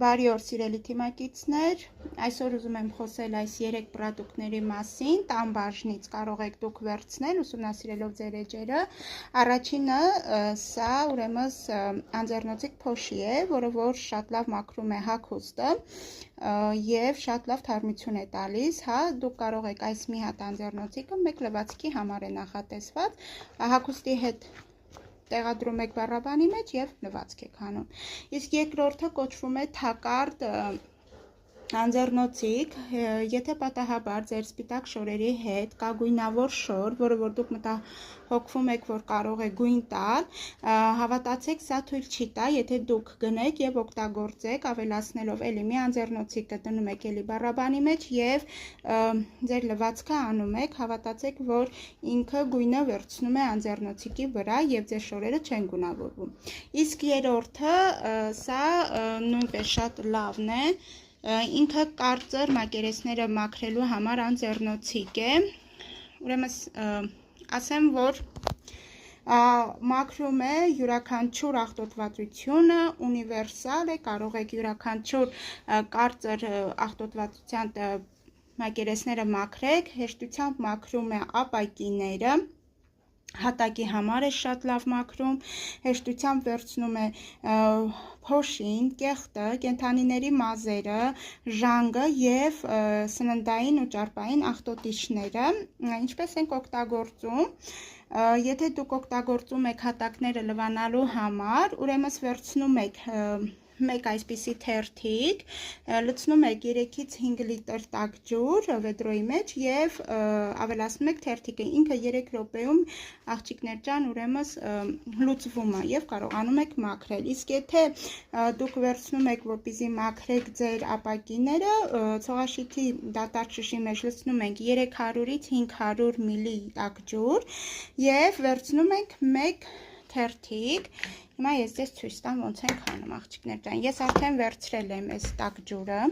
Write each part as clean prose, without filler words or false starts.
Բարի օր սիրելի թիմակիցներ, այսօր ուզում եմ խոսել այս 3 պրոդուկտների մասին, տան բաժնից կարող եք դուք վերցնել ուսումնասիրելով ձեր էջերը, առաջինը սա ուրեմն անձեռնոցիկ փոշի է, որը որ շատ լավ մաքրում է հագուստը և շատ լավ թարմություն է տալիս, դուք կարող եք այս մի հատ անձեռնոցիկը մեկ լվացքի համար է նախատեսված, հագուստի հետ տեղադրում եք բառաբանի մեջ և լվացք եք անում, իսկ երկրորդը կոչվում է թակարդ անձեռնոցիկ, եթե պատահաբար ձեր սպիտակ շորերի հետ կա գույնավոր շոր, որը որ դուք մտահոգվում եք, որ կարող է գույն տալ, հավատացեք, սա թույլ չի տա, եթե դուք գնեք և օգտագործեք, ավելացնելով էլի մի անձեռնոցիկը դնում եք էլի բառաբանի մեջ և ձեր լվացքը անում եք, հավատացեք, որ ինքը գույնը վերցնում է անձեռնոցիկի վրա և ձեր շորերը չեն գունավորվում, իսկ երրորդը սա նույնպես շատ լավն է, ինքը կարծր մակերեսները մաքրելու համար անձեռնոցիկ է, ուրեմն ասեմ, որ մաքրում է յուրաքանչյուր աղտոտվածությունը, ունիվերսալ է, կարող եք յուրաքանչյուր կարծր աղտոտվածության մակերեսները մաքրեք, հեշտությամբ մաքրում է ապակիները, հատակի համար է շատ լավ մաքրում, հեշտությամբ վերցնում է փոշին, կեղտը, կենդանիների մազերը, ժանգը և սննդային ու ճարպային աղտոտիչները, ինչպես ենք օգտագործում, եթե դուք օգտագործում եք հատակները լվանալու համար, ուրեմն վերցնում եք մեկ այսպիսի թերթիկ, լցնում եք 3-ից 5 լիտր տաք ջուր վեդրոյի մեջ և ավելացնում եք թերթիկը, ինքը 3 րոպեում աղջիկներ ջան ուրեմն լուծվում է և կարողանում եք մաքրել, իսկ եթե դուք վերցնում եք, որպեսզի մաքրեք ձեր ապակիները, ցողաշիթի դատարկ շշի մեջ լցնում ենք 300-ից 500 մլ տաք ջուր և վերցնում ենք մեկ թերթիկ, հիմա ես ձեզ ցույց տամ ոնց ենք անում աղջիկներ ջան, ես արդեն վերցրել եմ այս տաք ջուրը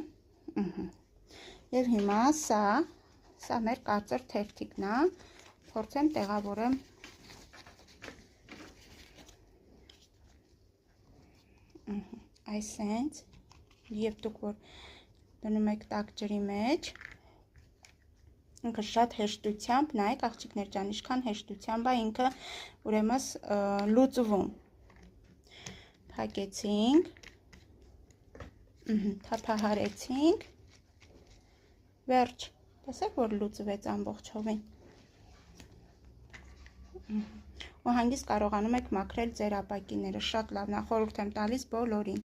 և հիմա սա մեր կարծր թերթիկն է, փորձեմ տեղավորեմ այսենց և դուք որ դնում եք տաք ջրի մեջ, ինքը շատ հեշտությամբ, նայեք աղջիկներ ջան, ինչքան հեշտությամբ է ինքը ուրեմն լուծվում, փակեցինք, թափահարեցինք, վերջ, տեսեք որ լուծվեց ամբողջովին ու հանգիստ կարողանում եք մաքրել ձեր ապակիները, շատ լավն է, խորհուրդ եմ տալիս բոլորին։